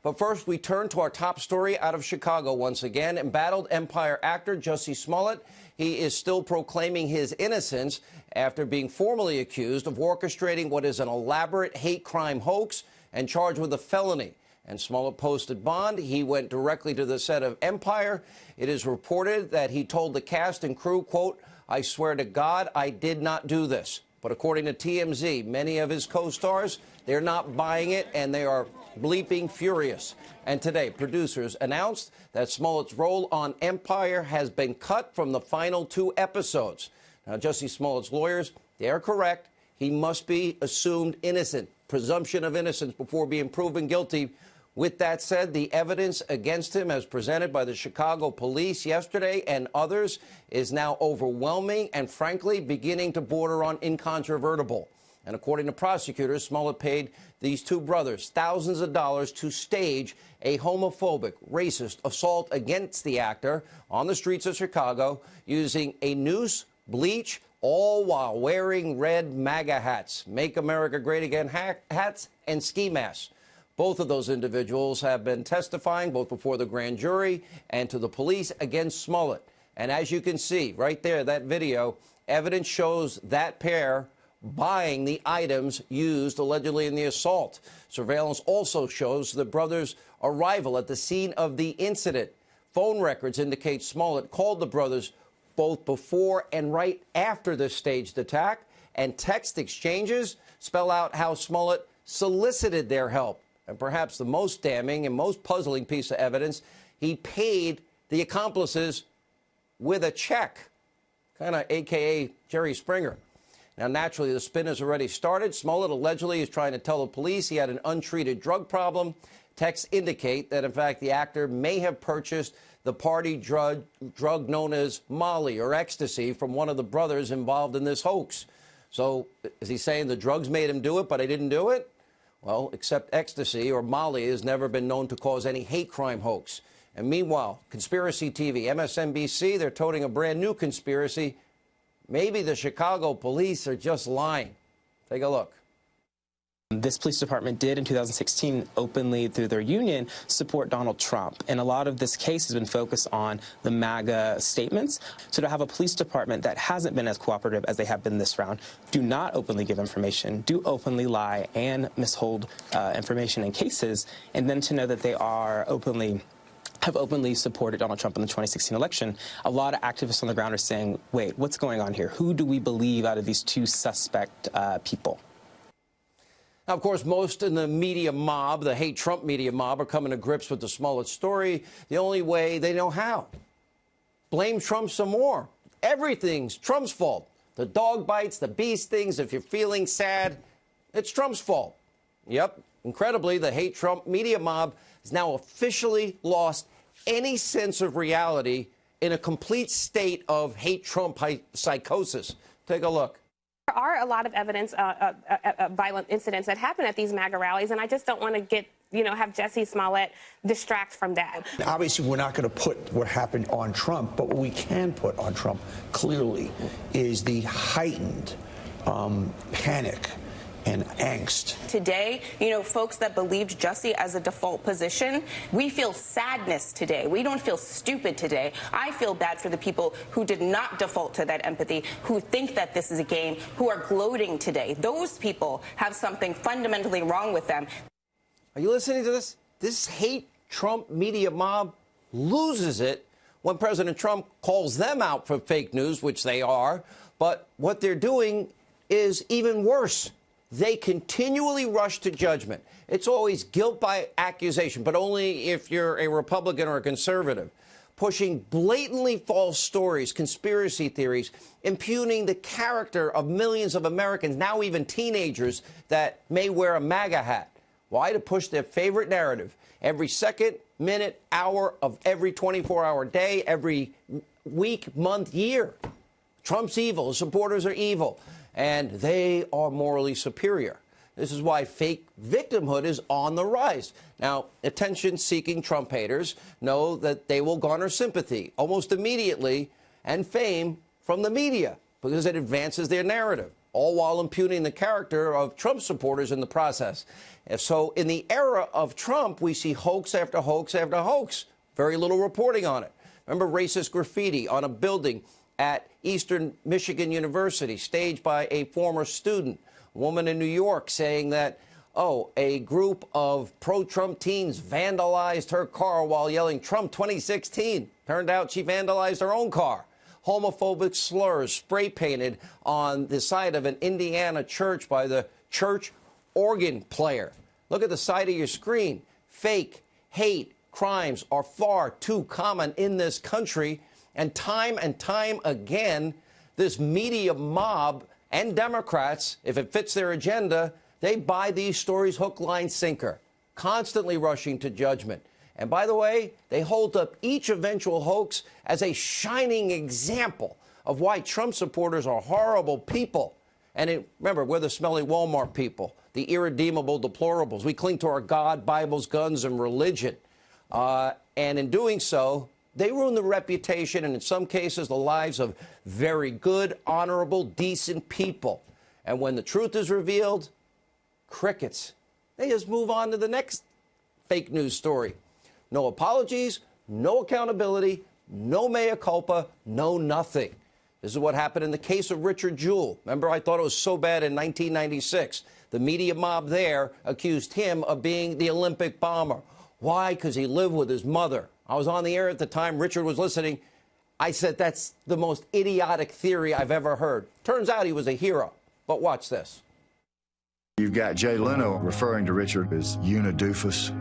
But first, we turn to our top story out of Chicago once again. Embattled Empire actor Jussie Smollett, he is still proclaiming his innocence after being formally accused of orchestrating what is an elaborate hate crime hoax and charged with a felony. And Smollett posted bond. He went directly to the set of Empire. It is reported that he told the cast and crew, quote, "I swear to God, I did not do this." But according to TMZ, many of his co-stars, they're not buying it, and they are bleeping furious. And today, producers announced that Smollett's role on Empire has been cut from the final 2 episodes. Now, Jussie Smollett's lawyers, they are correct. He must be assumed innocent, presumption of innocence before being proven guilty. With that said, the evidence against him as presented by the Chicago police yesterday and others is now overwhelming and, frankly, beginning to border on incontrovertible. And according to prosecutors, Smollett paid these 2 brothers thousands of dollars to stage a homophobic, racist assault against the actor on the streets of Chicago using a noose, bleach, all while wearing red MAGA hats, Make America Great Again hats, and ski masks. Both of those individuals have been testifying both before the grand jury and to the police against Smollett. And as you can see right there, that video, evidence shows that pair buying the items used allegedly in the assault. Surveillance also shows the brothers' arrival at the scene of the incident. Phone records indicate Smollett called the brothers both before and right after the staged attack, and text exchanges spell out how Smollett solicited their help. And perhaps the most damning and most puzzling piece of evidence, he paid the accomplices with a check, kind of a.k.a. Jerry Springer. Now, naturally, the spin has already started. Smollett allegedly is trying to tell the police he had an untreated drug problem. Texts indicate that, in fact, the actor may have purchased the party drug known as Molly or ecstasy from one of the brothers involved in this hoax. So is he saying the drugs made him do it, but I didn't do it? Well, except ecstasy or Molly has never been known to cause any hate crime hoax. And meanwhile, Conspiracy TV, MSNBC, they're toting a brand new conspiracy. Maybe the Chicago police are just lying. Take a look. This police department did in 2016 openly, through their union, support Donald Trump. And a lot of this case has been focused on the MAGA statements. So to have a police department that hasn't been as cooperative as they have been this round, do not openly give information, do openly lie and mishold information in cases, and then to know that they are have openly supported Donald Trump in the 2016 election, a lot of activists on the ground are saying, wait, what's going on here? Who do we believe out of these 2 suspect people? Now, of course, most in the media mob, the hate Trump media mob, are coming to grips with the Smollett story the only way they know how. Blame Trump some more. Everything's Trump's fault. The dog bites, the bee stings. If you're feeling sad, it's Trump's fault. Yep. Incredibly, the hate Trump media mob has now officially lost any sense of reality in a complete state of hate Trump psychosis. Take a look. There are a lot of evidence of violent incidents that happen at these MAGA rallies, and I just don't want to have Jussie Smollett distract from that. Obviously, we're not going to put what happened on Trump, but what we can put on Trump clearly is the heightened panic and angst. Today, folks that believed Jussie as a default position, we feel sadness today. We don't feel stupid today. I feel bad for the people who did not default to that empathy, who think that this is a game, who are gloating today. Those people have something fundamentally wrong with them. Are you listening to this? This hate Trump media mob loses it when President Trump calls them out for fake news, which they are. But what they're doing is even worse. They continually rush to judgment. It's always guilt by accusation, but only if you're a Republican or a conservative. Pushing blatantly false stories, conspiracy theories, impugning the character of millions of Americans, now even teenagers, that may wear a MAGA hat. Why? To push their favorite narrative. Every second, minute, hour of every 24-hour day, every week, month, year. Trump's evil. His supporters are evil. And they are morally superior. This is why fake victimhood is on the rise. Now, attention-seeking Trump haters know that they will garner sympathy almost immediately and fame from the media because it advances their narrative. all while impugning the character of Trump supporters in the process. So in the era of Trump, we see hoax after hoax after hoax. Very little reporting on it. Remember racist graffiti on a building at Eastern Michigan University, staged by a former student. A woman in New York saying that, oh, a group of pro-Trump teens vandalized her car while yelling Trump 2016. Turned out she vandalized her own car. Homophobic slurs spray painted on the side of an Indiana church by the church organ player. Look at the side of your screen. Fake hate crimes are far too common in this country. And time again, this media mob and Democrats, if it fits their agenda, they buy these stories hook, line, sinker, constantly rushing to judgment. And by the way, they hold up each eventual hoax as a shining example of why Trump supporters are horrible people. And remember, we're the smelly Walmart people, the irredeemable deplorables. We cling to our God, Bibles, guns, and religion. And in doing so, they ruin the reputation and in some cases the lives of very good, honorable, decent people. And when the truth is revealed, crickets. They just move on to the next fake news story. No apologies, no accountability, no mea culpa, no nothing. This is what happened in the case of Richard Jewell. Remember, I thought it was so bad in 1996. The media mob there accused him of being the Olympic bomber. Why? Because he lived with his mother. I was on the air at the time. Richard was listening. I said, that's the most idiotic theory I've ever heard. Turns out he was a hero. But watch this. You've got Jay Leno referring to Richard as Unidoofus.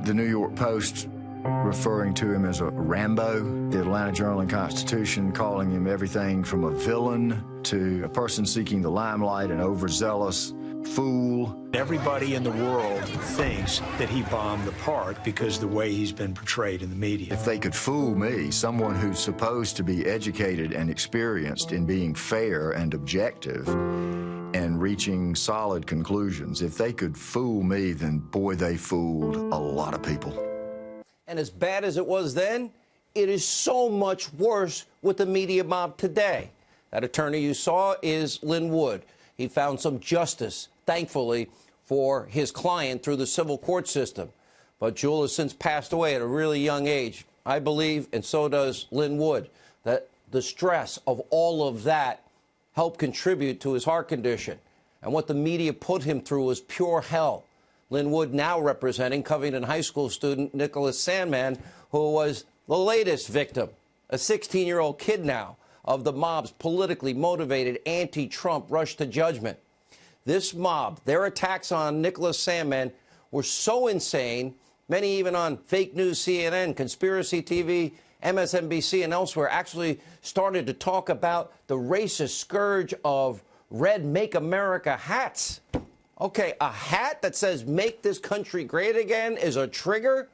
The New York Post referring to him as a Rambo. The Atlanta Journal and Constitution calling him everything from a villain to a person seeking the limelight, an overzealous fool. Everybody in the world thinks that he bombed the park because of the way he's been portrayed in the media. If they could fool me, someone who's supposed to be educated and experienced in being fair and objective and reaching solid conclusions, if they could fool me, then boy, they fooled a lot of people. And as bad as it was then, it is so much worse with the media mob today. That attorney you saw is Lin Wood. He found some justice, thankfully, for his client through the civil court system. But Jewell has since passed away at a really young age. I believe, and so does Lin Wood, that the stress of all of that helped contribute to his heart condition. And what the media put him through was pure hell. Lin Wood now representing Covington High School student Nicholas Sandmann, who was the latest victim, a 16-year-old kid now, of the mob's politically motivated anti-Trump rush to judgment. This mob, their attacks on Nicholas Sandmann were so insane, many even on fake news CNN, conspiracy TV, MSNBC, and elsewhere actually started to talk about the racist scourge of red Make America hats. Okay, a hat that says make this country great again is a trigger?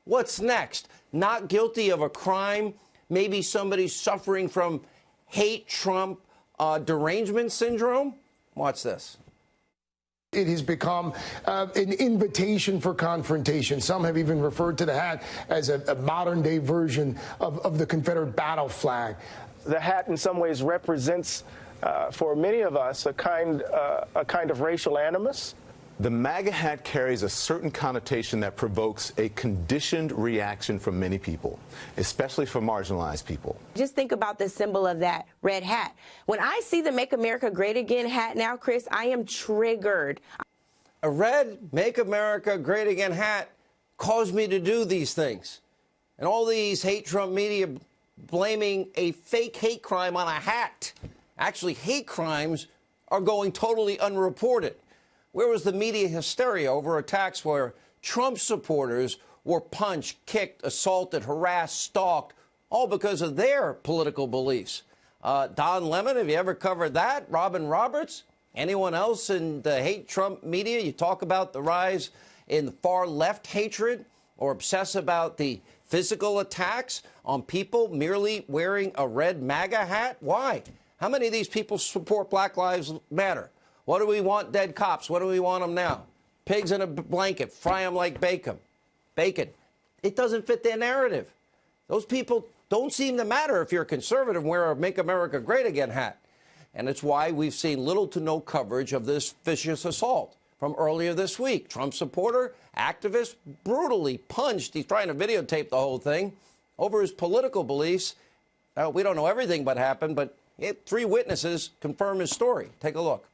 What's next? Not guilty of a crime? Maybe somebody suffering from hate Trump derangement syndrome? Watch this. It has become an invitation for confrontation. Some have even referred to the hat as a modern-day version of the Confederate battle flag. The hat in some ways represents, for many of us, a kind of racial animus. The MAGA hat carries a certain connotation that provokes a conditioned reaction from many people, especially for marginalized people. Just think about the symbol of that red hat. When I see the Make America Great Again hat now, Chris, I am triggered. A red Make America Great Again hat caused me to do these things. And all these hate Trump media blaming a fake hate crime on a hat. Actually, hate crimes are going totally unreported. Where was the media hysteria over attacks where Trump supporters were punched, kicked, assaulted, harassed, stalked, all because of their political beliefs? Don Lemon, have you ever covered that? Robin Roberts? Anyone else in the hate Trump media? You talk about the rise in far left hatred or obsess about the physical attacks on people merely wearing a red MAGA hat? Why? How many of these people support Black Lives Matter? What do we want dead cops? What do we want them now? Pigs in a blanket, fry them like bacon. It doesn't fit their narrative. Those people don't seem to matter if you're a conservative and wear a Make America Great Again hat. And it's why we've seen little to no coverage of this vicious assault from earlier this week. Trump supporter, activist, brutally punched. He's trying to videotape the whole thing over his political beliefs. Now, we don't know everything what happened, but 3 witnesses confirm his story. Take a look.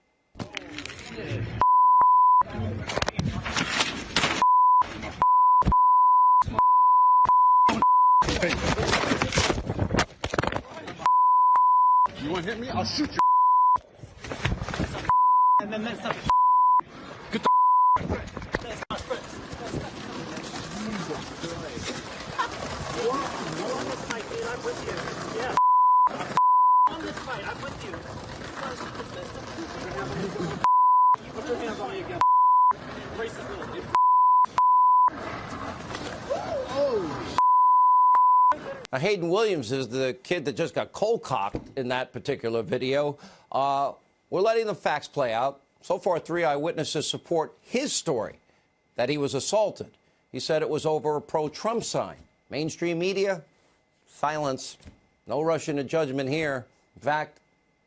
You want to hit me? I'll shoot you. And then that's up. Get the. Now, Hayden Williams is the kid that just got cold-cocked in that particular video. We're letting the facts play out. So far, 3 eyewitnesses support his story, that he was assaulted. He said it was over a pro-Trump sign. Mainstream media, silence. No rush into judgment here. In fact,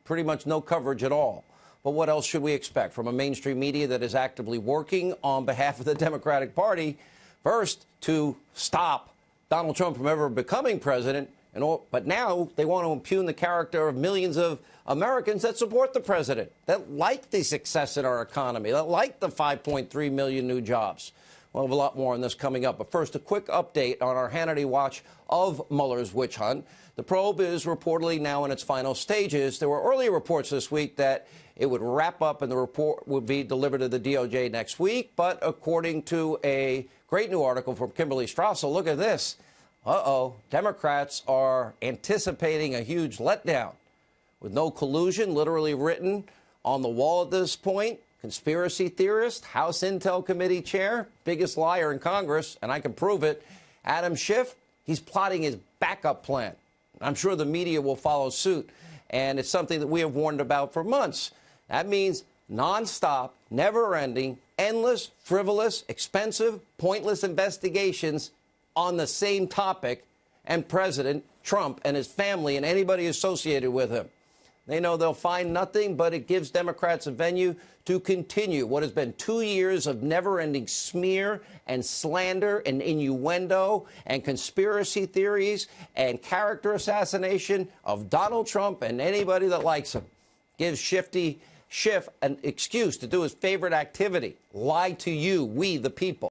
pretty much no coverage at all. But what else should we expect from a mainstream media that is actively working on behalf of the Democratic Party? First, to stop Donald Trump from ever becoming president, but now they want to impugn the character of millions of Americans that support the president, that like the success in our economy, that like the 5.3 million new jobs. We'll have a lot more on this coming up. But first, a quick update on our Hannity watch of Mueller's witch hunt. The probe is reportedly now in its final stages. There were earlier reports this week that it would wrap up and the report would be delivered to the DOJ next week. But according to a great new article from Kimberly Strassel, look at this. Democrats are anticipating a huge letdown with no collusion literally written on the wall at this point. Conspiracy theorist, House Intel Committee chair, biggest liar in Congress, and I can prove it, Adam Schiff, he's plotting his backup plan. I'm sure the media will follow suit, and it's something that we have warned about for months. That means nonstop, never-ending, endless, frivolous, expensive, pointless investigations on the same topic and President Trump and his family and anybody associated with him. They know they'll find nothing, but it gives Democrats a venue to continue what has been 2 years of never-ending smear and slander and innuendo and conspiracy theories and character assassination of Donald Trump and anybody that likes him. Gives Schiff an excuse to do his favorite activity, lie to you, we the people.